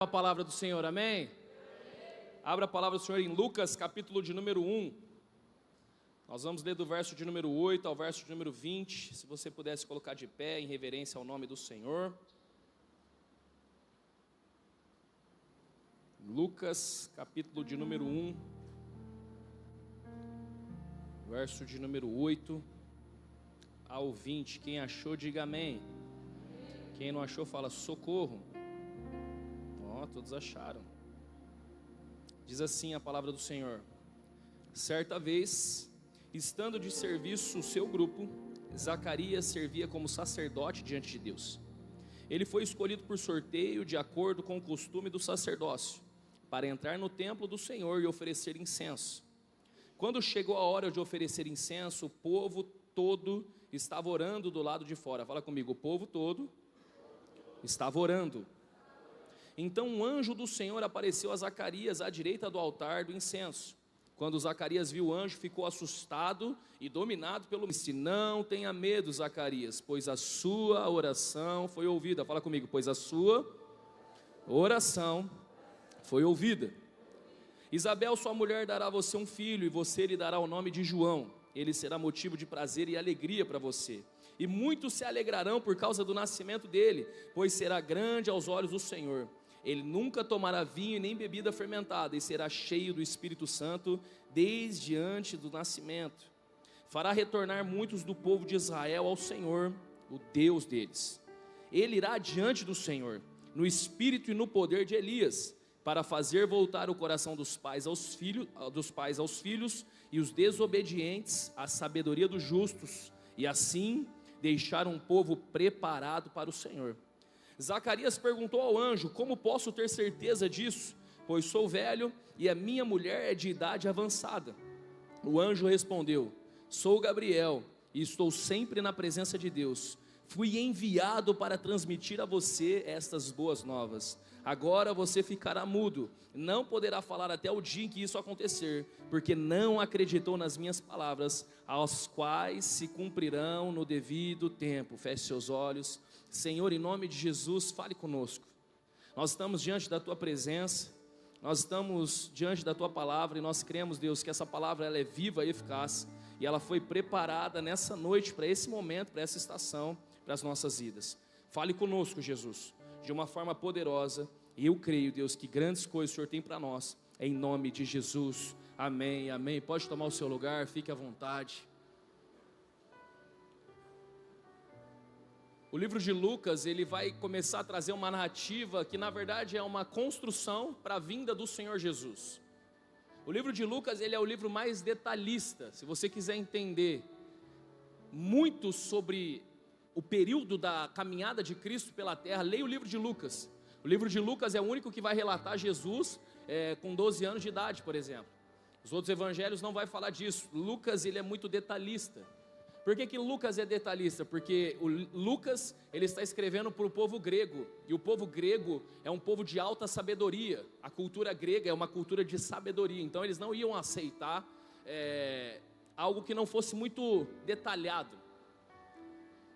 A palavra do Senhor, amém? Abra a palavra do Senhor em Lucas, capítulo de número 1. Nós vamos ler do verso de número 8 ao verso de número 20. Se você pudesse colocar de pé em reverência ao nome do Senhor. Lucas, capítulo de número 1, verso de número 8 ao 20. Quem achou, diga amém. Quem não achou, fala socorro. Todos acharam. Diz assim a palavra do Senhor: certa vez, estando de serviço o seu grupo, Zacarias servia como sacerdote diante de Deus. Ele foi escolhido por sorteio, de acordo com o costume do sacerdócio, para entrar no templo do Senhor e oferecer incenso. Quando chegou a hora de oferecer incenso, o povo todo estava orando do lado de fora. Fala comigo, o povo todo estava orando. Então um anjo do Senhor apareceu a Zacarias à direita do altar do incenso. Quando Zacarias viu o anjo, ficou assustado e dominado pelo medo. Disse: não tenha medo, Zacarias, pois a sua oração foi ouvida. Fala comigo, pois a sua oração foi ouvida. Isabel, sua mulher, dará a você um filho, e você lhe dará o nome de João. Ele será motivo de prazer e alegria para você. E muitos se alegrarão por causa do nascimento dele, pois será grande aos olhos do Senhor. Ele nunca tomará vinho nem bebida fermentada, e será cheio do Espírito Santo desde antes do nascimento. Fará retornar muitos do povo de Israel ao Senhor, o Deus deles. Ele irá diante do Senhor, no espírito e no poder de Elias, para fazer voltar o coração dos pais aos filhos, e os desobedientes à sabedoria dos justos, e assim deixar um povo preparado para o Senhor. Zacarias perguntou ao anjo: como posso ter certeza disso? Pois sou velho e a minha mulher é de idade avançada. O anjo respondeu: sou Gabriel e estou sempre na presença de Deus. Fui enviado para transmitir a você estas boas novas. Agora você ficará mudo, não poderá falar até o dia em que isso acontecer, porque não acreditou nas minhas palavras, as quais se cumprirão no devido tempo. Feche seus olhos. Senhor, em nome de Jesus, fale conosco. Nós estamos diante da Tua presença, nós estamos diante da Tua palavra, e nós cremos, Deus, que essa palavra ela é viva e eficaz, e ela foi preparada nessa noite, para esse momento, para essa estação, para as nossas vidas. Fale conosco, Jesus, de uma forma poderosa, e eu creio, Deus, que grandes coisas o Senhor tem para nós, em nome de Jesus, amém, amém. Pode tomar o seu lugar, fique à vontade. O livro de Lucas, ele vai começar a trazer uma narrativa que na verdade é uma construção para a vinda do Senhor Jesus. O livro de Lucas, ele é o livro mais detalhista. Se você quiser entender muito sobre o período da caminhada de Cristo pela terra, leia o livro de Lucas. O livro de Lucas é o único que vai relatar Jesus com 12 anos de idade, por exemplo. Os outros evangelhos não vai falar disso. Lucas, ele é muito detalhista. Por que Lucas é detalhista? Porque o Lucas, ele está escrevendo para o povo grego, e o povo grego é um povo de alta sabedoria. A cultura grega é uma cultura de sabedoria, então eles não iam aceitar algo que não fosse muito detalhado.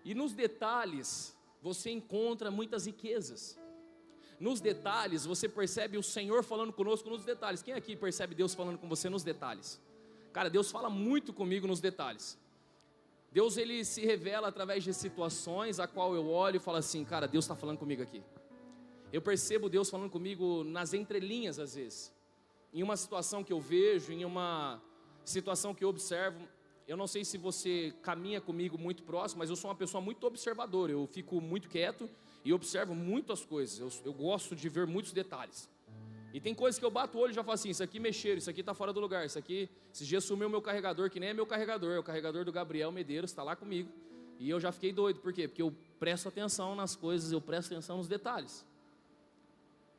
E nos detalhes você encontra muitas riquezas. Nos detalhes você percebe o Senhor falando conosco nos detalhes. Quem aqui percebe Deus falando com você nos detalhes? Cara, Deus fala muito comigo nos detalhes. Deus, ele se revela através de situações a qual eu olho e falo assim: cara, Deus está falando comigo aqui. Eu percebo Deus falando comigo nas entrelinhas às vezes. Em uma situação que eu vejo, em uma situação que eu observo. Eu não sei se você caminha comigo muito próximo, mas eu sou uma pessoa muito observadora. Eu fico muito quieto e observo muitas coisas. Eu gosto de ver muitos detalhes. E tem coisas que eu bato o olho e já falo assim: isso aqui mexeram, isso aqui está fora do lugar, isso aqui, esses dias sumiu o meu carregador, que nem é meu carregador, é o carregador do Gabriel Medeiros, está lá comigo. E eu já fiquei doido, por quê? Porque eu presto atenção nas coisas, eu presto atenção nos detalhes.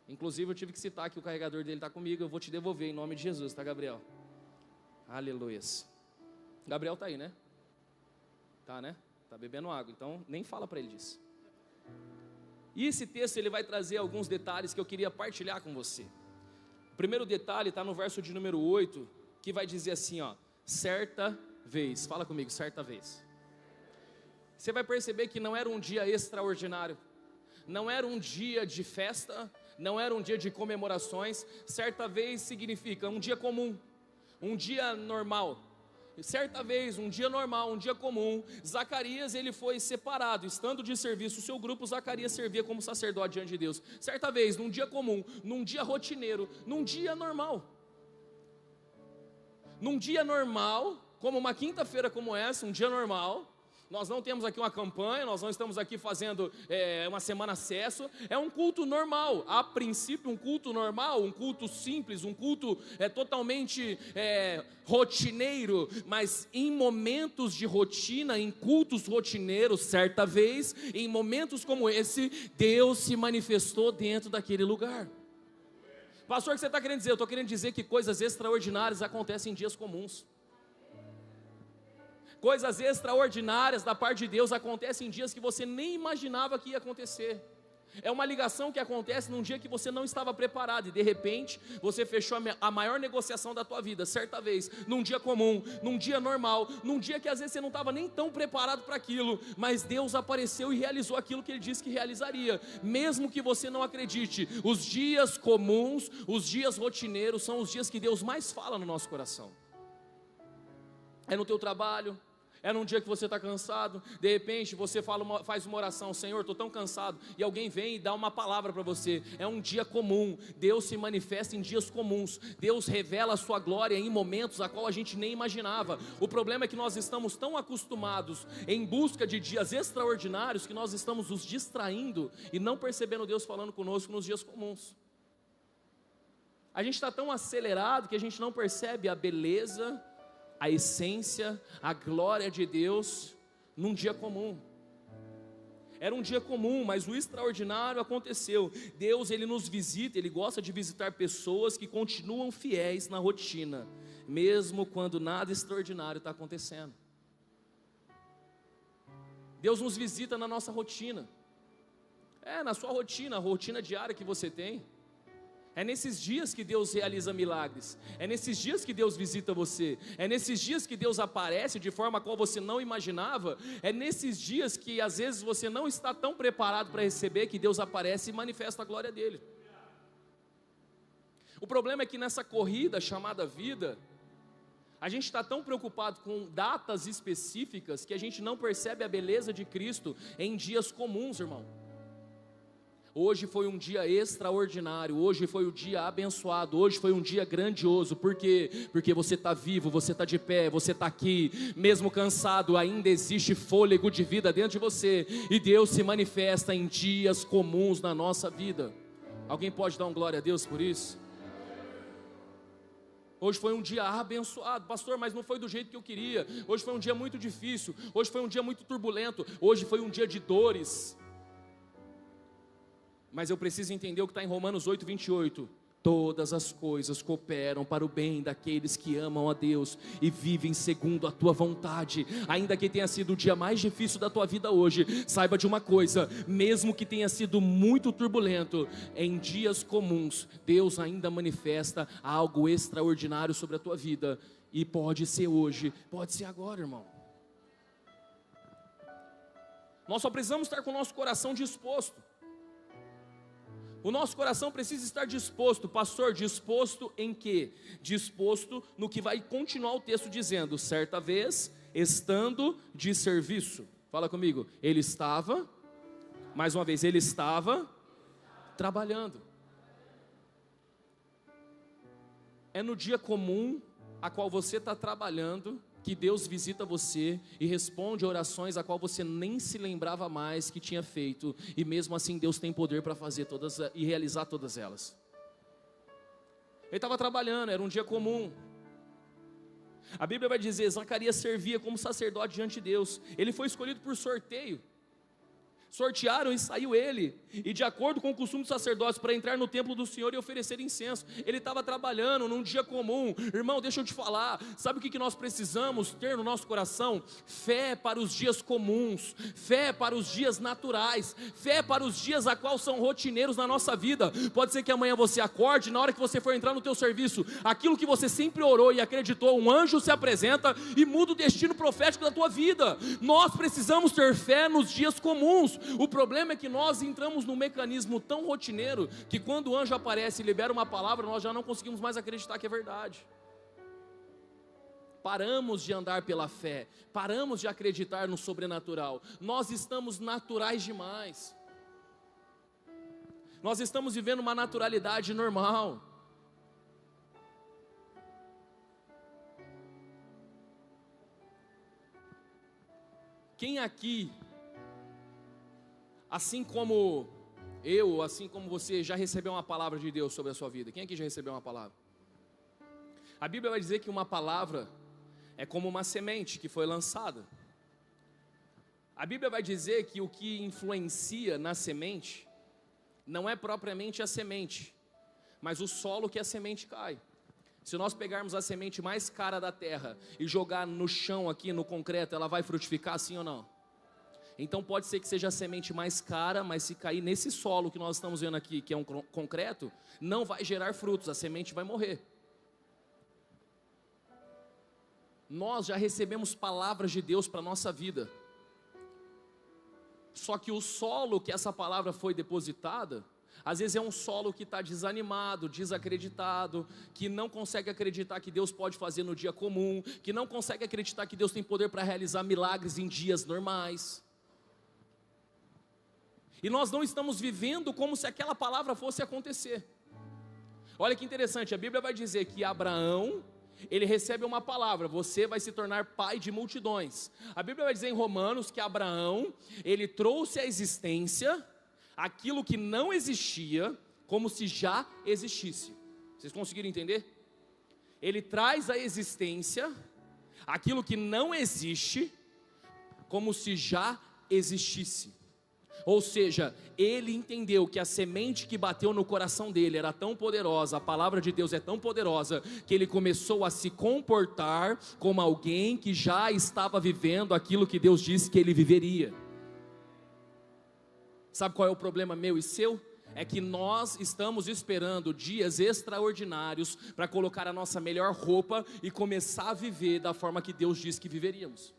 Inclusive eu tive que citar que o carregador dele está comigo, eu vou te devolver em nome de Jesus, tá, Gabriel? Aleluias. Gabriel está aí, né? Tá, né? Está bebendo água, então nem fala para ele disso. E esse texto ele vai trazer alguns detalhes que eu queria partilhar com você. O primeiro detalhe está no verso de número 8, que vai dizer assim, ó: certa vez. Fala comigo, certa vez. Você vai perceber que não era um dia extraordinário, não era um dia de festa, não era um dia de comemorações. Certa vez significa um dia comum, um dia normal. Certa vez, um dia normal, um dia comum, Zacarias, ele foi separado, estando de serviço o seu grupo, Zacarias servia como sacerdote diante de Deus. Certa vez, num dia comum, num dia rotineiro, num dia normal, como uma quinta-feira como essa, um dia normal. Nós não temos aqui uma campanha, nós não estamos aqui fazendo uma semana acesso, é um culto normal, a princípio um culto normal, um culto simples, um culto totalmente rotineiro, mas em momentos de rotina, em cultos rotineiros, certa vez, em momentos como esse, Deus se manifestou dentro daquele lugar. Pastor, o que você está querendo dizer? Eu estou querendo dizer que coisas extraordinárias acontecem em dias comuns. Coisas extraordinárias da parte de Deus acontecem em dias que você nem imaginava que ia acontecer. É uma ligação que acontece num dia que você não estava preparado, e de repente, você fechou a maior negociação da tua vida, certa vez, num dia comum, num dia normal, num dia que às vezes você não estava nem tão preparado para aquilo, mas Deus apareceu e realizou aquilo que Ele disse que realizaria, mesmo que você não acredite. Os dias comuns, os dias rotineiros, são os dias que Deus mais fala no nosso coração. É no teu trabalho, é num dia que você está cansado, de repente você faz uma oração: Senhor, estou tão cansado, e alguém vem e dá uma palavra para você. É um dia comum, Deus se manifesta em dias comuns, Deus revela a sua glória em momentos a qual a gente nem imaginava. O problema é que nós estamos tão acostumados em busca de dias extraordinários, que nós estamos nos distraindo e não percebendo Deus falando conosco nos dias comuns. A gente está tão acelerado que a gente não percebe a beleza, a essência, a glória de Deus num dia comum. Era um dia comum, mas o extraordinário aconteceu. Deus, Ele nos visita, Ele gosta de visitar pessoas que continuam fiéis na rotina, mesmo quando nada extraordinário está acontecendo. Deus nos visita na nossa rotina, na sua rotina, a rotina diária que você tem. É nesses dias que Deus realiza milagres, é nesses dias que Deus visita você, é nesses dias que Deus aparece de forma a qual você não imaginava, é nesses dias que às vezes você não está tão preparado para receber, que Deus aparece e manifesta a glória dEle. O problema é que nessa corrida chamada vida, a gente está tão preocupado com datas específicas, que a gente não percebe a beleza de Cristo em dias comuns, irmão. Hoje foi um dia extraordinário, hoje foi um dia abençoado, hoje foi um dia grandioso. Por quê? Porque você está vivo, você está de pé, você está aqui, mesmo cansado, ainda existe fôlego de vida dentro de você, e Deus se manifesta em dias comuns na nossa vida. Alguém pode dar um glória a Deus por isso? Hoje foi um dia abençoado. Pastor, mas não foi do jeito que eu queria. Hoje foi um dia muito difícil, hoje foi um dia muito turbulento, hoje foi um dia de dores. Mas eu preciso entender o que está em Romanos 8, 28. Todas as coisas cooperam para o bem daqueles que amam a Deus e vivem segundo a tua vontade. Ainda que tenha sido o dia mais difícil da tua vida hoje, saiba de uma coisa: mesmo que tenha sido muito turbulento, em dias comuns, Deus ainda manifesta algo extraordinário sobre a tua vida. E pode ser hoje, pode ser agora, irmão. Nós só precisamos estar com o nosso coração disposto. O nosso coração precisa estar disposto. Pastor, disposto em quê? Disposto no que vai continuar o texto dizendo: certa vez, estando de serviço. Fala comigo. Ele estava, mais uma vez, ele estava trabalhando. É no dia comum a qual você está trabalhando que Deus visita você e responde orações a qual você nem se lembrava mais que tinha feito, e mesmo assim Deus tem poder para fazer todas e realizar todas elas. Ele estava trabalhando, era um dia comum. A Bíblia vai dizer: Zacarias servia como sacerdote diante de Deus. Ele foi escolhido por sorteio. Sortearam e saiu ele, e de acordo com o costume dos sacerdotes, para entrar no templo do Senhor e oferecer incenso. Ele estava trabalhando num dia comum. Irmão, deixa eu te falar, sabe o que nós precisamos ter no nosso coração? Fé para os dias comuns, fé para os dias naturais, fé para os dias a qual são rotineiros na nossa vida. Pode ser que amanhã você acorde, na hora que você for entrar no teu serviço, aquilo que você sempre orou e acreditou, um anjo se apresenta e muda o destino profético da tua vida. Nós precisamos ter fé nos dias comuns. comuns. O problema é que nós entramos num mecanismo tão rotineiro que quando o anjo aparece e libera uma palavra, nós já não conseguimos mais acreditar que é verdade. Paramos de andar pela fé, paramos de acreditar no sobrenatural. Nós estamos naturais demais. Nós estamos vivendo uma naturalidade normal. Quem aqui, assim como eu, assim como você, já recebeu uma palavra de Deus sobre a sua vida? Quem aqui já recebeu uma palavra? A Bíblia vai dizer que uma palavra é como uma semente que foi lançada. A Bíblia vai dizer que o que influencia na semente não é propriamente a semente, mas o solo que a semente cai. Se nós pegarmos a semente mais cara da terra e jogar no chão aqui, no concreto, ela vai frutificar, sim ou não? Então pode ser que seja a semente mais cara, mas se cair nesse solo que nós estamos vendo aqui, que é um concreto, não vai gerar frutos, a semente vai morrer. Nós já recebemos palavras de Deus para a nossa vida. Só que o solo que essa palavra foi depositada, às vezes é um solo que está desanimado, desacreditado, que não consegue acreditar que Deus pode fazer no dia comum, que não consegue acreditar que Deus tem poder para realizar milagres em dias normais. E nós não estamos vivendo como se aquela palavra fosse acontecer. Olha que interessante, a Bíblia vai dizer que Abraão, ele recebe uma palavra: você vai se tornar pai de multidões. A Bíblia vai dizer em Romanos que Abraão, ele trouxe à existência aquilo que não existia, como se já existisse. Vocês conseguiram entender? Ele traz à existência aquilo que não existe, como se já existisse. Ou seja, ele entendeu que a semente que bateu no coração dele era tão poderosa, a palavra de Deus é tão poderosa, que ele começou a se comportar como alguém que já estava vivendo aquilo que Deus disse que ele viveria. Sabe qual é o problema meu e seu? É que nós estamos esperando dias extraordinários para colocar a nossa melhor roupa e começar a viver da forma que Deus disse que viveríamos.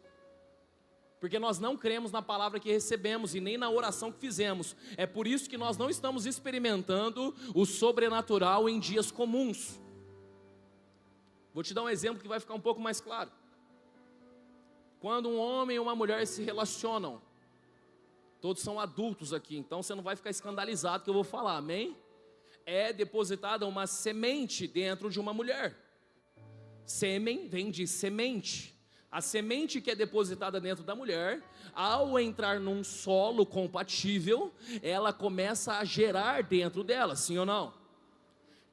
Porque nós não cremos na palavra que recebemos e nem na oração que fizemos. É por isso que nós não estamos experimentando o sobrenatural em dias comuns. Vou te dar um exemplo que vai ficar um pouco mais claro. Quando um homem e uma mulher se relacionam, todos são adultos aqui, então você não vai ficar escandalizado que eu vou falar, amém? É depositada uma semente dentro de uma mulher. Sêmen vem de semente. A semente que é depositada dentro da mulher, ao entrar num solo compatível, ela começa a gerar dentro dela, sim ou não?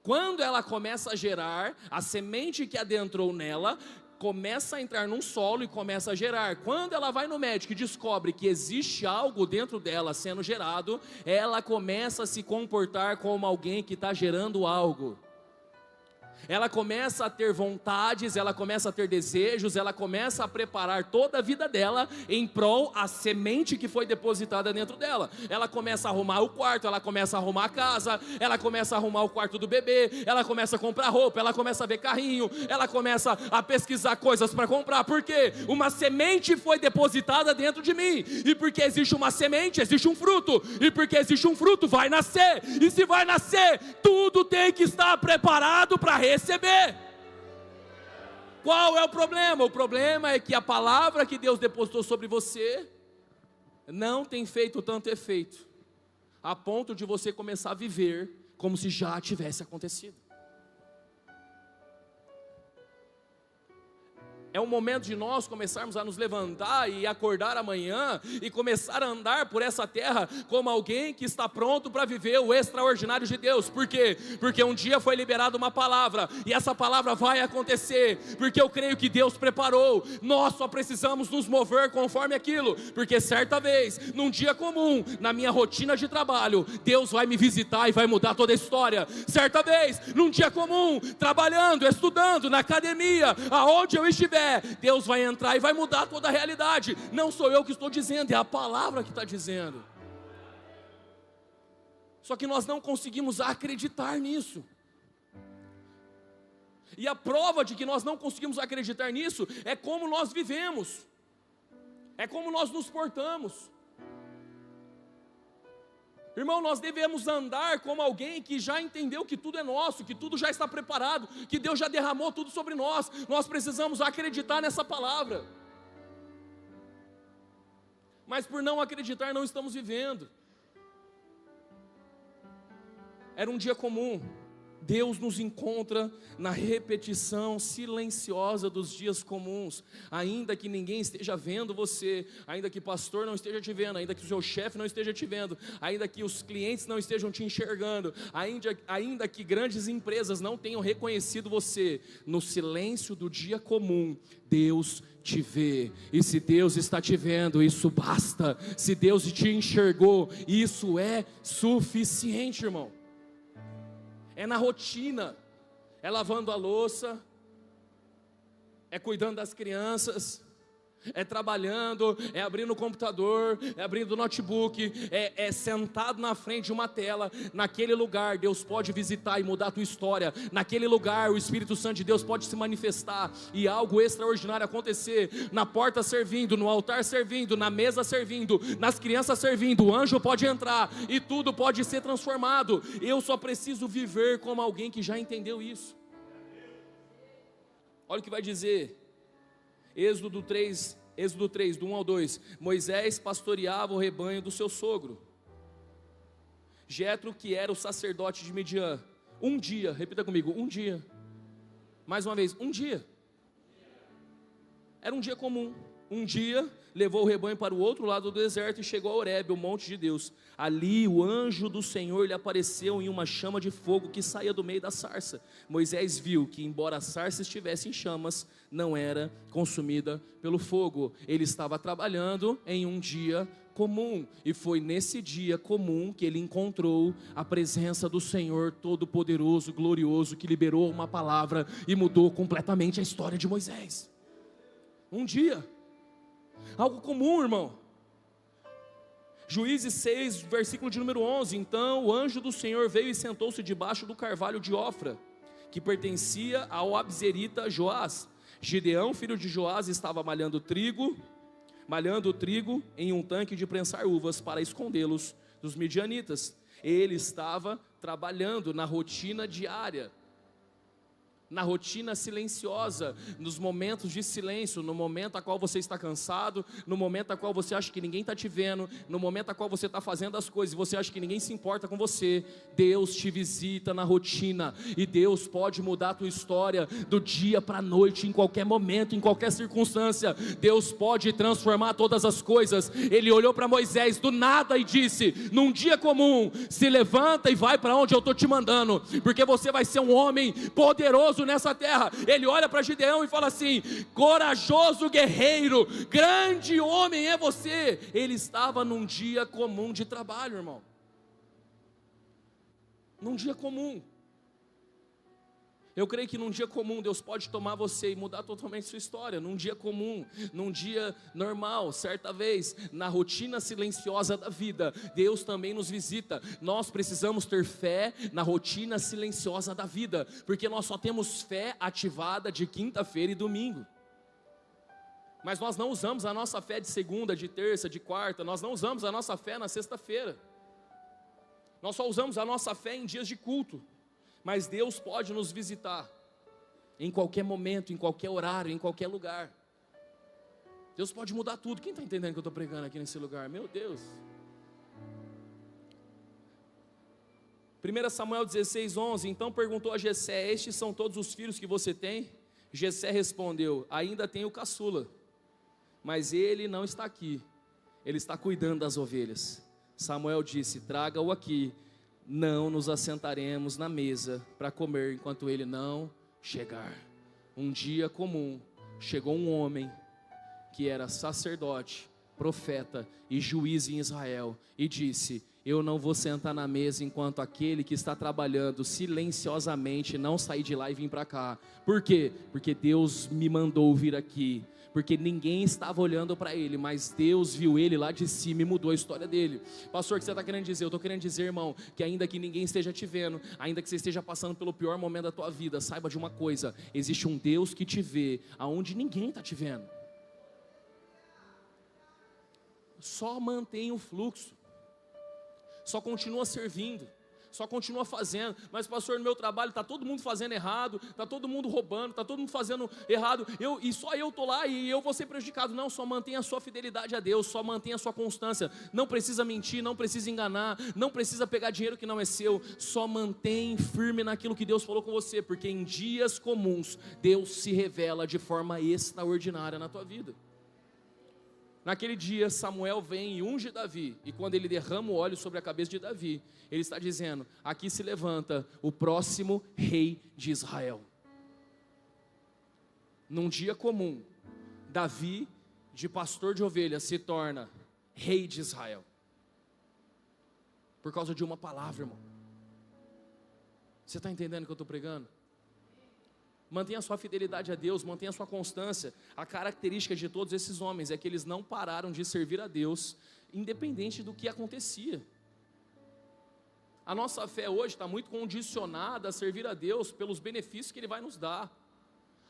Quando ela começa a gerar, a semente que adentrou nela começa a entrar num solo e começa a gerar. Quando ela vai no médico e descobre que existe algo dentro dela sendo gerado, ela começa a se comportar como alguém que está gerando algo. Ela começa a ter vontades, ela começa a ter desejos, ela começa a preparar toda a vida dela em prol a semente que foi depositada dentro dela. Ela começa a arrumar o quarto, ela começa a arrumar a casa, ela começa a arrumar o quarto do bebê, ela começa a comprar roupa, ela começa a ver carrinho, ela começa a pesquisar coisas para comprar. Por quê? Uma semente foi depositada dentro de mim, e porque existe uma semente, existe um fruto, e porque existe um fruto, vai nascer, e se vai nascer, tudo tem que estar preparado para receber. Qual é o problema? O problema é que a palavra que Deus depositou sobre você não tem feito tanto efeito, a ponto de você começar a viver como se já tivesse acontecido. É o momento de nós começarmos a nos levantar e acordar amanhã e começar a andar por essa terra como alguém que está pronto para viver o extraordinário de Deus. Por quê? Porque um dia foi liberada uma palavra e essa palavra vai acontecer, porque eu creio que Deus preparou. Nós só precisamos nos mover conforme aquilo, porque certa vez, num dia comum, na minha rotina de trabalho, Deus vai me visitar e vai mudar toda a história. Certa vez, num dia comum, trabalhando, estudando, na academia, aonde eu estiver, Deus vai entrar e vai mudar toda a realidade. Não sou eu que estou dizendo, é a palavra que está dizendo. Só que nós não conseguimos acreditar nisso. E a prova de que nós não conseguimos acreditar nisso é como nós vivemos, é como nós nos portamos. Irmão, nós devemos andar como alguém que já entendeu que tudo é nosso, que tudo já está preparado, que Deus já derramou tudo sobre nós. Nós precisamos acreditar nessa palavra. Mas por não acreditar, não estamos vivendo. Era um dia comum. Deus nos encontra na repetição silenciosa dos dias comuns. Ainda que ninguém esteja vendo você, ainda que o pastor não esteja te vendo, ainda que o seu chefe não esteja te vendo, ainda que os clientes não estejam te enxergando, ainda que grandes empresas não tenham reconhecido você, no silêncio do dia comum, Deus te vê. E se Deus está te vendo, isso basta. Se Deus te enxergou, isso é suficiente, irmão. É na rotina, é lavando a louça, é cuidando das crianças, é trabalhando, é abrindo o computador, é abrindo o notebook, é sentado na frente de uma tela. Naquele lugar Deus pode visitar e mudar a tua história. Naquele lugar o Espírito Santo de Deus pode se manifestar e algo extraordinário acontecer. Na porta servindo, no altar servindo, na mesa servindo, nas crianças servindo, o anjo pode entrar e tudo pode ser transformado. Eu só preciso viver como alguém que já entendeu isso. Olha o que vai dizer Êxodo 3, do 1 ao 2. Moisés pastoreava o rebanho do seu sogro Jetro, que era o sacerdote de Midian. Um dia, repita comigo, um dia. Mais uma vez, um dia. Era um dia comum. Um dia, levou o rebanho para o outro lado do deserto e chegou a Horebe, o monte de Deus. Ali o anjo do Senhor lhe apareceu em uma chama de fogo que saía do meio da sarça. Moisés viu que, embora a sarça estivesse em chamas, não era consumida pelo fogo. Ele estava trabalhando em um dia comum, e foi nesse dia comum que ele encontrou a presença do Senhor Todo-Poderoso, glorioso, que liberou uma palavra e mudou completamente a história de Moisés. Um dia, algo comum, irmão. Juízes 6, versículo de número 11. Então o anjo do Senhor veio e sentou-se debaixo do carvalho de Ofra, que pertencia ao abzerita Joás. Gideão, filho de Joás, estava malhando o trigo em um tanque de prensar uvas para escondê-los dos midianitas. Ele estava trabalhando na rotina diária, na rotina silenciosa, nos momentos de silêncio, no momento a qual você está cansado, no momento a qual você acha que ninguém está te vendo, no momento a qual você está fazendo as coisas e você acha que ninguém se importa com você. Deus te visita na rotina, e Deus pode mudar a tua história do dia para a noite, em qualquer momento, em qualquer circunstância. Deus pode transformar todas as coisas. Ele olhou para Moisés do nada e disse: num dia comum, se levanta e vai para onde eu estou te mandando, porque você vai ser um homem poderoso nessa terra. Ele olha para Gideão e fala assim: corajoso guerreiro, grande homem é você. Ele estava num dia comum de trabalho, irmão. Num dia comum. Eu creio que num dia comum Deus pode tomar você e mudar totalmente sua história. Num dia comum, num dia normal, certa vez, na rotina silenciosa da vida, Deus também nos visita. Nós precisamos ter fé na rotina silenciosa da vida, porque nós só temos fé ativada de quinta-feira e domingo. Mas nós não usamos a nossa fé de segunda, de terça, de quarta. Nós não usamos a nossa fé na sexta-feira. Nós só usamos a nossa fé em dias de culto. Mas Deus pode nos visitar em qualquer momento, em qualquer horário, em qualquer lugar. Deus pode mudar tudo. Quem está entendendo que eu estou pregando aqui nesse lugar? Meu Deus. 1 Samuel 16, 11. Então perguntou a Jessé: estes são todos os filhos que você tem? Jessé respondeu: ainda tenho o caçula, mas ele não está aqui, ele está cuidando das ovelhas. Samuel disse: traga-o aqui. Não nos assentaremos na mesa para comer enquanto ele não chegar. Um dia comum, chegou um homem que era sacerdote, profeta e juiz em Israel, e disse: eu não vou sentar na mesa enquanto aquele que está trabalhando silenciosamente não sair de lá e vir para cá. Por quê? Porque Deus me mandou vir aqui. Porque ninguém estava olhando para ele, mas Deus viu ele lá de cima e mudou a história dele. Pastor, o que você está querendo dizer? Eu estou querendo dizer, irmão, que ainda que ninguém esteja te vendo, ainda que você esteja passando pelo pior momento da tua vida, saiba de uma coisa: existe um Deus que te vê aonde ninguém está te vendo. Só mantenha o fluxo. só continua servindo, só continua fazendo. Mas pastor, no meu trabalho está todo mundo fazendo errado, está todo mundo roubando, está todo mundo fazendo errado, e só eu estou lá e eu vou ser prejudicado. Não, só mantenha a sua fidelidade a Deus, só mantenha a sua constância. Não precisa mentir, não precisa enganar, não precisa pegar dinheiro que não é seu. Só mantém firme naquilo que Deus falou com você, porque em dias comuns Deus se revela de forma extraordinária na tua vida. Naquele dia Samuel vem e unge Davi, e quando ele derrama o óleo sobre a cabeça de Davi, ele está dizendo: aqui se levanta o próximo rei de Israel. Num dia comum, Davi, de pastor de ovelhas, se torna rei de Israel, por causa de uma palavra, irmão. Você está entendendo o que eu estou pregando? Mantenha a sua fidelidade a Deus, mantenha a sua constância. A característica de todos esses homens é que eles não pararam de servir a Deus, independente do que acontecia. A nossa fé hoje está muito condicionada a servir a Deus pelos benefícios que Ele vai nos dar.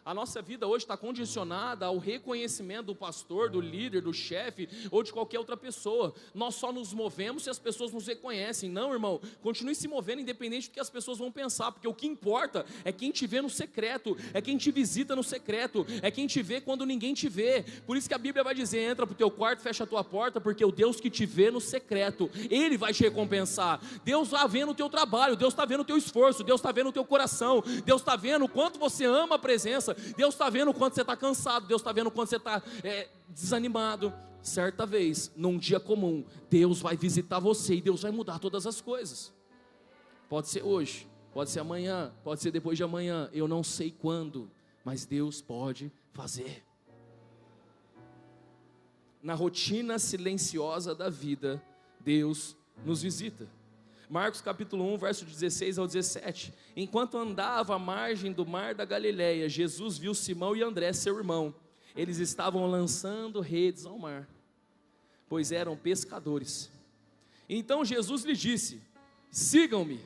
A nossa vida hoje está condicionada ao reconhecimento do pastor, do líder, do chefe ou de qualquer outra pessoa. Nós só nos movemos se as pessoas nos reconhecem. Não, irmão, continue se movendo independente do que as pessoas vão pensar, porque o que importa é quem te vê no secreto, é quem te visita no secreto, é quem te vê quando ninguém te vê. Por isso que a Bíblia vai dizer: entra para o teu quarto, fecha a tua porta, porque o Deus que te vê no secreto, Ele vai te recompensar. Deus está vendo o teu trabalho, Deus está vendo o teu esforço, Deus está vendo o teu coração, Deus está vendo o quanto você ama a presença, Deus está vendo o quanto você está cansado, Deus está vendo o quanto você está desanimado. Certa vez, num dia comum, Deus vai visitar você e Deus vai mudar todas as coisas. Pode ser hoje, pode ser amanhã, pode ser depois de amanhã, eu não sei quando, mas Deus pode fazer. Na rotina silenciosa da vida, Deus nos visita. Marcos capítulo 1, verso 16 ao 17. Enquanto andava à margem do mar da Galileia, Jesus viu Simão e André, seu irmão. Eles estavam lançando redes ao mar, pois eram pescadores. Então Jesus lhes disse: sigam-me,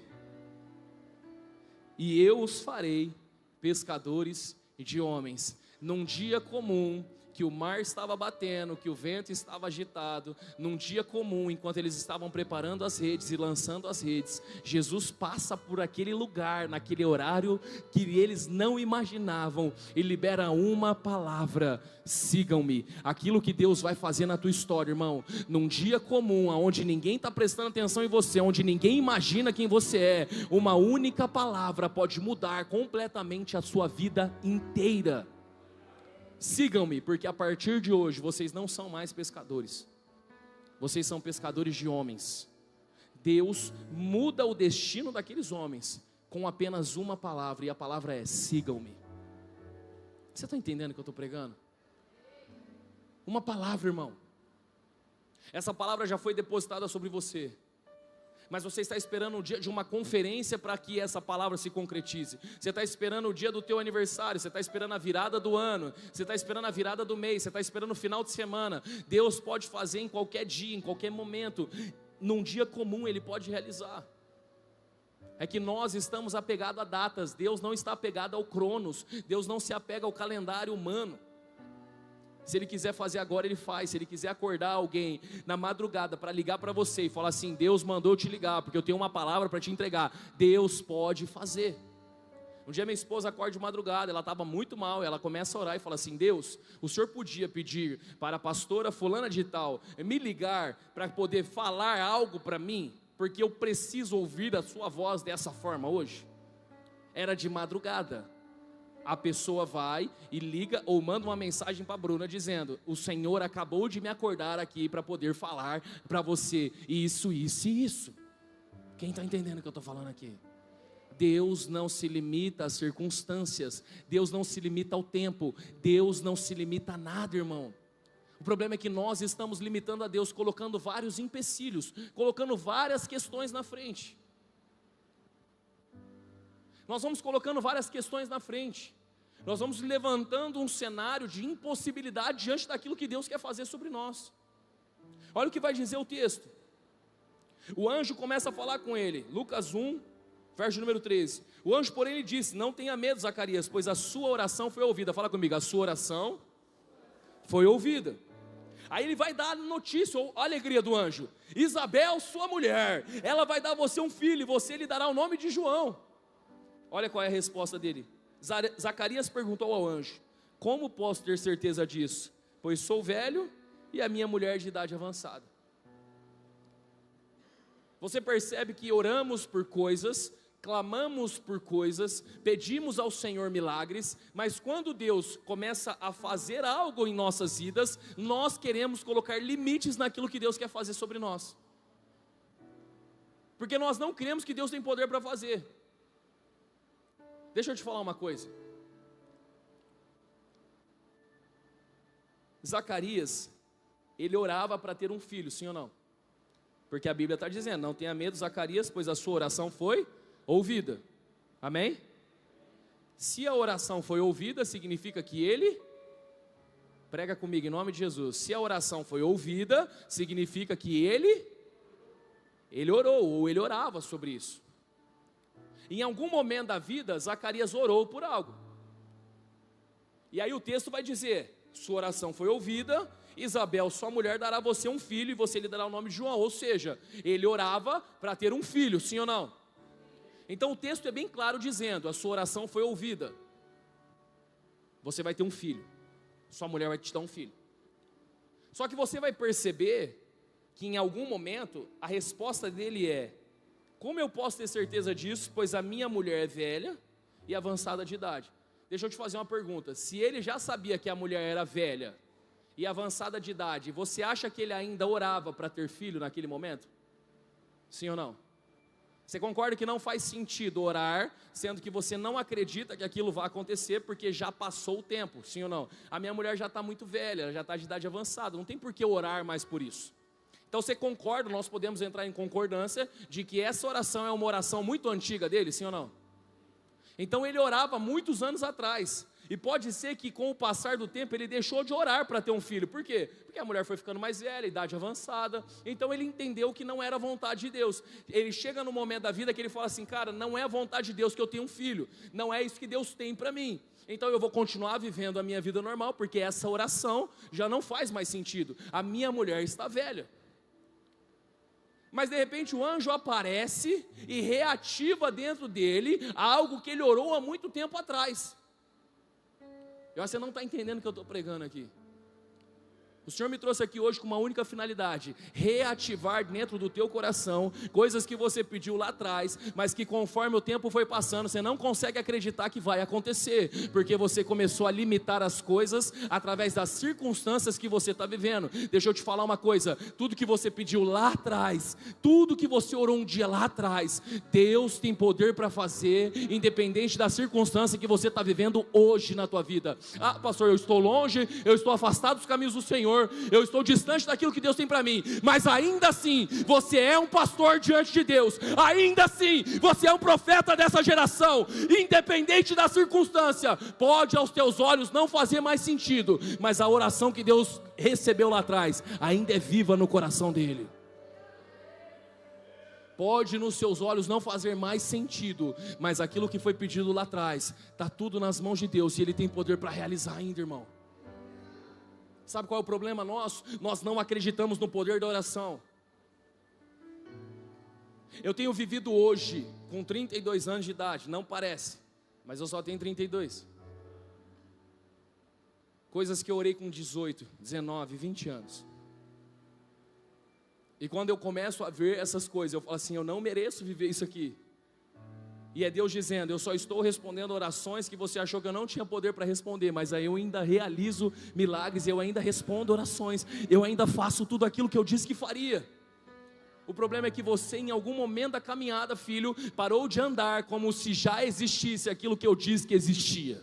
e eu os farei pescadores de homens. Num dia comum, que o mar estava batendo, que o vento estava agitado, num dia comum, enquanto eles estavam preparando as redes e lançando as redes, Jesus passa por aquele lugar, naquele horário que eles não imaginavam, e libera uma palavra: sigam-me. Aquilo que Deus vai fazer na tua história, irmão, num dia comum, onde ninguém está prestando atenção em você, onde ninguém imagina quem você é, uma única palavra pode mudar completamente a sua vida inteira. Sigam-me, porque a partir de hoje vocês não são mais pescadores, vocês são pescadores de homens. Deus muda o destino daqueles homens com apenas uma palavra, e a palavra é: sigam-me. Você está entendendo o que eu estou pregando? Uma palavra, irmão. Essa palavra já foi depositada sobre você, mas você está esperando o dia de uma conferência para que essa palavra se concretize. Você está esperando o dia do teu aniversário, você está esperando a virada do ano, você está esperando a virada do mês, você está esperando o final de semana. Deus pode fazer em qualquer dia, em qualquer momento. Num dia comum Ele pode realizar. É que nós estamos apegados a datas. Deus não está apegado ao cronos. Deus não se apega ao calendário humano. Se Ele quiser fazer agora, Ele faz. Se Ele quiser acordar alguém na madrugada para ligar para você e falar assim: Deus mandou eu te ligar, porque eu tenho uma palavra para te entregar, Deus pode fazer. Um dia minha esposa acorda de madrugada, ela estava muito mal, ela começa a orar e fala assim: Deus, o Senhor podia pedir para a pastora fulana de tal me ligar para poder falar algo para mim, porque eu preciso ouvir a sua voz dessa forma hoje? Era de madrugada. A pessoa vai e liga ou manda uma mensagem para a Bruna dizendo: o Senhor acabou de me acordar aqui para poder falar para você isso, isso e isso. Quem está entendendo o que eu estou falando aqui? Deus não se limita às circunstâncias, Deus não se limita ao tempo, Deus não se limita a nada, irmão. O problema é que nós estamos limitando a Deus, colocando vários empecilhos, colocando várias questões na frente. Nós vamos colocando várias questões na frente, nós vamos levantando um cenário de impossibilidade diante daquilo que Deus quer fazer sobre nós. Olha o que vai dizer o texto. O anjo começa a falar com ele, Lucas 1, verso número 13. O anjo, porém, lhe disse: não tenha medo, Zacarias, pois a sua oração foi ouvida. Fala comigo: a sua oração foi ouvida. Aí ele vai dar a notícia, ou a alegria do anjo: Isabel, sua mulher, ela vai dar a você um filho, e você lhe dará o nome de João. Olha qual é a resposta dele. Zacarias perguntou ao anjo: como posso ter certeza disso? Pois sou velho e a minha mulher de idade avançada. Você percebe que oramos por coisas, clamamos por coisas, pedimos ao Senhor milagres, mas quando Deus começa a fazer algo em nossas vidas, nós queremos colocar limites naquilo que Deus quer fazer sobre nós, porque nós não cremos que Deus tem poder para fazer. Deixa eu te falar uma coisa. Zacarias, ele orava para ter um filho, sim ou não? Porque a Bíblia está dizendo: não tenha medo, Zacarias, pois a sua oração foi ouvida. Amém? Se a oração foi ouvida, significa que ele, prega comigo em nome de Jesus, se a oração foi ouvida, significa que ele orou, ou ele orava sobre isso. Em algum momento da vida, Zacarias orou por algo, e aí o texto vai dizer: sua oração foi ouvida, Isabel, sua mulher, dará a você um filho, e você lhe dará o nome de João. Ou seja, ele orava para ter um filho, sim ou não? Então o texto é bem claro dizendo: a sua oração foi ouvida, você vai ter um filho, sua mulher vai te dar um filho. Só que você vai perceber que em algum momento a resposta dele é: como eu posso ter certeza disso, pois a minha mulher é velha e avançada de idade? Deixa eu te fazer uma pergunta: se ele já sabia que a mulher era velha e avançada de idade, você acha que ele ainda orava para ter filho naquele momento? Sim ou não? Você concorda que não faz sentido orar, sendo que você não acredita que aquilo vai acontecer, porque já passou o tempo, sim ou não? A minha mulher já está muito velha, ela já está de idade avançada, não tem por que orar mais por isso. Então você concorda, nós podemos entrar em concordância de que essa oração é uma oração muito antiga dele, sim ou não? Então ele orava muitos anos atrás, e pode ser que com o passar do tempo ele deixou de orar para ter um filho. Por quê? Porque a mulher foi ficando mais velha, idade avançada, então ele entendeu que não era a vontade de Deus. Ele chega no momento da vida que ele fala assim: cara, não é a vontade de Deus que eu tenha um filho, não é isso que Deus tem para mim. Então eu vou continuar vivendo a minha vida normal, porque essa oração já não faz mais sentido, a minha mulher está velha. Mas de repente o anjo aparece e reativa dentro dele algo que ele orou há muito tempo atrás. Eu acho que você não está entendendo o que eu estou pregando aqui. O Senhor me trouxe aqui hoje com uma única finalidade: reativar dentro do teu coração coisas que você pediu lá atrás, mas que conforme o tempo foi passando, você não consegue acreditar que vai acontecer, porque você começou a limitar as coisas através das circunstâncias que você está vivendo. Deixa eu te falar uma coisa: tudo que você pediu lá atrás, tudo que você orou um dia lá atrás, Deus tem poder para fazer, independente da circunstância que você está vivendo hoje na tua vida. Ah, pastor, eu estou longe, eu estou afastado dos caminhos do Senhor, eu estou distante daquilo que Deus tem para mim, mas ainda assim, você é um pastor diante de Deus, ainda assim, você é um profeta dessa geração, independente da circunstância. Pode aos teus olhos não fazer mais sentido, mas a oração que Deus recebeu lá atrás, ainda é viva no coração dele. Pode nos seus olhos não fazer mais sentido, mas aquilo que foi pedido lá atrás, está tudo nas mãos de Deus, e Ele tem poder para realizar ainda, irmão. Sabe qual é o problema nosso? Nós não acreditamos no poder da oração. Eu tenho vivido hoje com 32 anos de idade, não parece, mas eu só tenho 32. Coisas que eu orei com 18, 19, 20 anos. E quando eu começo a ver essas coisas, eu falo assim: eu não mereço viver isso aqui. E é Deus dizendo: eu só estou respondendo orações que você achou que eu não tinha poder para responder, mas aí eu ainda realizo milagres, eu ainda respondo orações, eu ainda faço tudo aquilo que eu disse que faria. O problema é que você, em algum momento da caminhada, filho, parou de andar como se já existisse aquilo que eu disse que existia.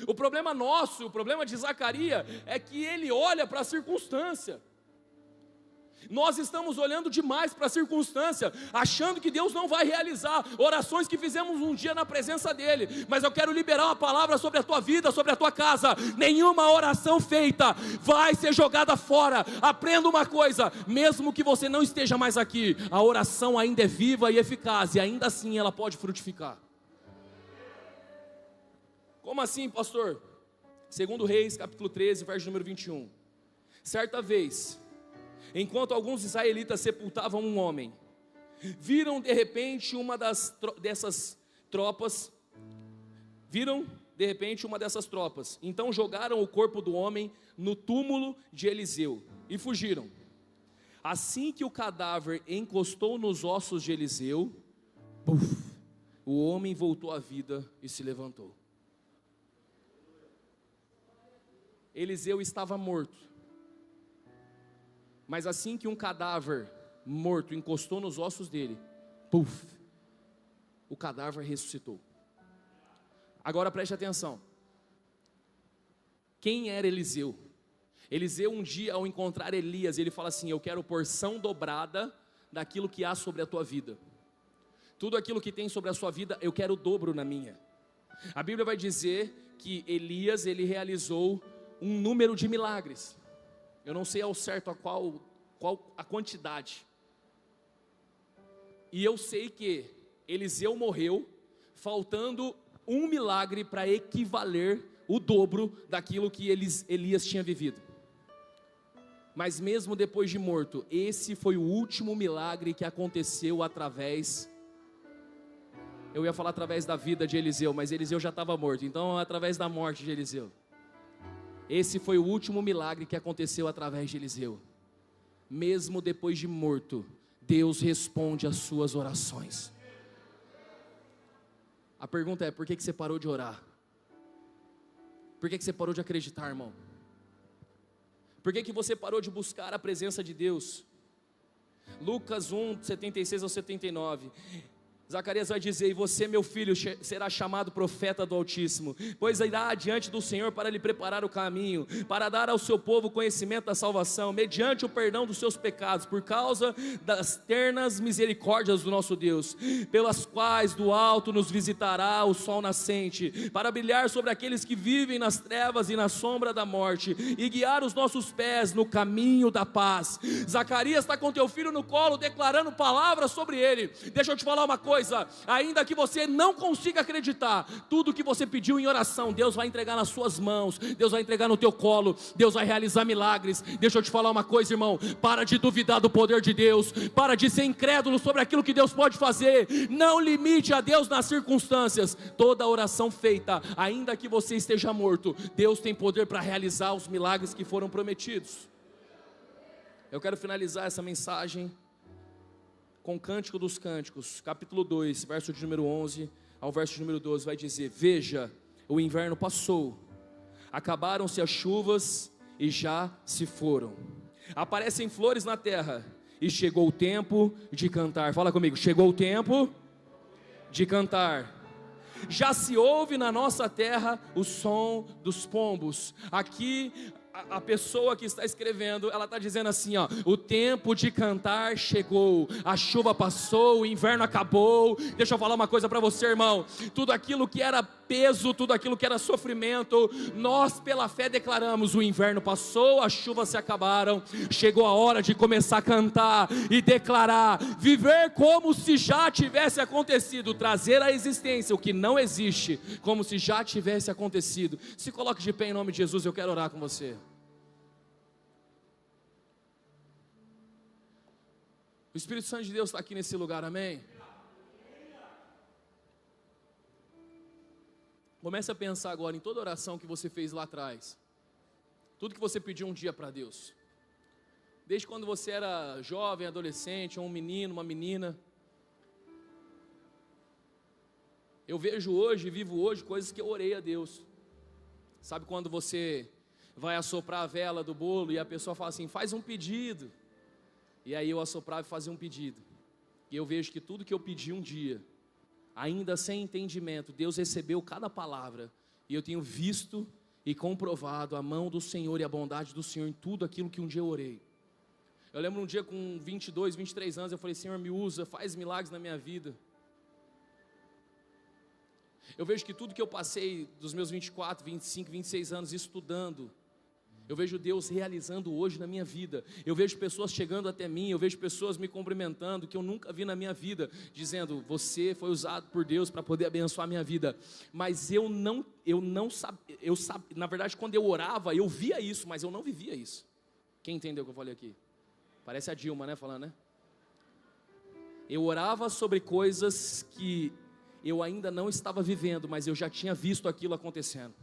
O problema nosso, o problema de Zacarias, é que ele olha para a circunstância. Nós estamos olhando demais para a circunstância, achando que Deus não vai realizar orações que fizemos um dia na presença dEle. Mas eu quero liberar uma palavra sobre a tua vida, sobre a tua casa: nenhuma oração feita vai ser jogada fora. Aprenda uma coisa: mesmo que você não esteja mais aqui, a oração ainda é viva e eficaz, e ainda assim ela pode frutificar. Como assim, pastor? 2 Reis, capítulo 13, verso número 21. Certa vez, enquanto alguns israelitas sepultavam um homem, viram de repente uma dessas tropas, então jogaram o corpo do homem no túmulo de Eliseu e fugiram. Assim que o cadáver encostou nos ossos de Eliseu, o homem voltou à vida e se levantou. Eliseu estava morto, mas assim que um cadáver morto encostou nos ossos dele, o cadáver ressuscitou. Agora preste atenção. Quem era Eliseu? Eliseu um dia, ao encontrar Elias, ele fala assim: eu quero porção dobrada daquilo que há sobre a tua vida. Tudo aquilo que tem sobre a sua vida, eu quero o dobro na minha. A Bíblia vai dizer que Elias, ele realizou um número de milagres. Eu não sei ao certo qual a quantidade. E eu sei que Eliseu morreu faltando um milagre para equivaler o dobro daquilo que Elias tinha vivido. Mas mesmo depois de morto, esse foi o último milagre que aconteceu através... Eu ia falar através da vida de Eliseu, mas Eliseu já estava morto, então através da morte de Eliseu. Esse foi o último milagre que aconteceu através de Eliseu. Mesmo depois de morto, Deus responde às suas orações. A pergunta é: por que você parou de orar? Por que você parou de acreditar, irmão? Por que você parou de buscar a presença de Deus? Lucas 1, 76 ao 79. Zacarias vai dizer: e você, meu filho, será chamado profeta do Altíssimo, pois irá adiante do Senhor para lhe preparar o caminho, para dar ao seu povo conhecimento da salvação, mediante o perdão dos seus pecados, por causa das ternas misericórdias do nosso Deus, pelas quais do alto nos visitará o sol nascente, para brilhar sobre aqueles que vivem nas trevas e na sombra da morte, e guiar os nossos pés no caminho da paz. Zacarias está com teu filho no colo, declarando palavras sobre ele. Deixa eu te falar uma coisa: ainda que você não consiga acreditar, tudo que você pediu em oração, Deus vai entregar nas suas mãos, Deus vai entregar no teu colo, Deus vai realizar milagres. Deixa eu te falar uma coisa, irmão: para de duvidar do poder de Deus, para de ser incrédulo sobre aquilo que Deus pode fazer. Não limite a Deus nas circunstâncias. Toda oração feita, ainda que você esteja morto, Deus tem poder para realizar os milagres que foram prometidos. Eu quero finalizar essa mensagem com Cântico dos Cânticos, capítulo 2, verso de número 11 ao verso de número 12, vai dizer: veja, o inverno passou, acabaram-se as chuvas e já se foram, aparecem flores na terra, e chegou o tempo de cantar. Fala comigo: chegou o tempo de cantar. Já se ouve na nossa terra o som dos pombos. Aqui a pessoa que está escrevendo, ela está dizendo assim, ó: o tempo de cantar chegou, a chuva passou, o inverno acabou. Deixa eu falar uma coisa para você, irmão: tudo aquilo que era peso, tudo aquilo que era sofrimento, nós pela fé declaramos: o inverno passou, as chuvas se acabaram, chegou a hora de começar a cantar e declarar, viver como se já tivesse acontecido, trazer à existência o que não existe, como se já tivesse acontecido. Se coloque de pé em nome de Jesus, eu quero orar com você. O Espírito Santo de Deus está aqui nesse lugar, amém? Comece a pensar agora em toda oração que você fez lá atrás, tudo que você pediu um dia para Deus, desde quando você era jovem, adolescente, ou um menino, uma menina. Eu vejo hoje, vivo hoje, coisas que eu orei a Deus. Sabe quando você vai assoprar a vela do bolo e a pessoa fala assim: faz um pedido. E aí eu assoprava e fazia um pedido, e eu vejo que tudo que eu pedi um dia, ainda sem entendimento, Deus recebeu cada palavra, e eu tenho visto e comprovado a mão do Senhor e a bondade do Senhor em tudo aquilo que um dia eu orei. Eu lembro um dia com 22, 23 anos, eu falei: Senhor, me usa, faz milagres na minha vida. Eu vejo que tudo que eu passei dos meus 24, 25, 26 anos estudando, eu vejo Deus realizando hoje na minha vida. Eu vejo pessoas chegando até mim, eu vejo pessoas me cumprimentando que eu nunca vi na minha vida, dizendo: você foi usado por Deus para poder abençoar a minha vida. Mas eu não sabia, na verdade, quando eu orava, eu via isso, mas eu não vivia isso. Quem entendeu o que eu falei aqui? Parece a Dilma, né, falando, né? Eu orava sobre coisas que eu ainda não estava vivendo, mas eu já tinha visto aquilo acontecendo.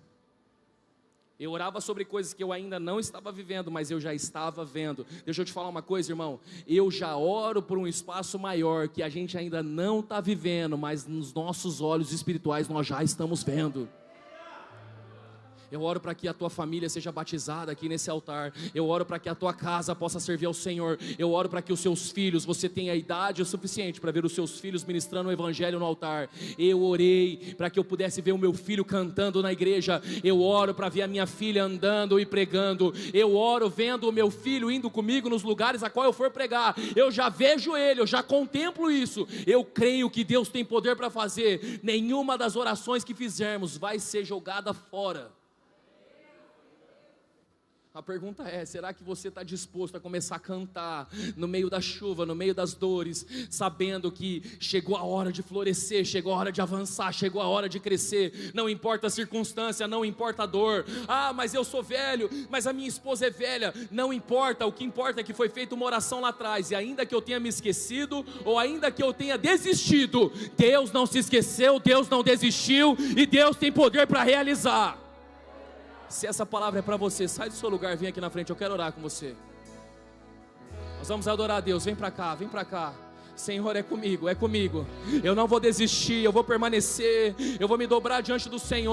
Eu orava sobre coisas que eu ainda não estava vivendo, mas eu já estava vendo. Deixa eu te falar uma coisa, irmão. Eu já oro por um espaço maior que a gente ainda não está vivendo, mas nos nossos olhos espirituais nós já estamos vendo. Eu oro para que a tua família seja batizada aqui nesse altar. Eu oro para que a tua casa possa servir ao Senhor. Eu oro para que os seus filhos, você tenha idade o suficiente para ver os seus filhos ministrando o evangelho no altar. Eu orei para que eu pudesse ver o meu filho cantando na igreja. Eu oro para ver a minha filha andando e pregando. Eu oro vendo o meu filho indo comigo nos lugares a qual eu for pregar. Eu já vejo ele, eu já contemplo isso. Eu creio que Deus tem poder para fazer. Nenhuma das orações que fizermos vai ser jogada fora. A pergunta é, será que você está disposto a começar a cantar no meio da chuva, no meio das dores, sabendo que chegou a hora de florescer, chegou a hora de avançar, chegou a hora de crescer, não importa a circunstância, não importa a dor, mas eu sou velho, mas a minha esposa é velha, não importa, o que importa é que foi feita uma oração lá atrás, e ainda que eu tenha me esquecido, ou ainda que eu tenha desistido, Deus não se esqueceu, Deus não desistiu, e Deus tem poder para realizar. Se essa palavra é para você, sai do seu lugar, vem aqui na frente, eu quero orar com você. Nós vamos adorar a Deus, vem para cá, vem para cá. Senhor, é comigo, eu não vou desistir, eu vou permanecer, eu vou me dobrar diante do Senhor.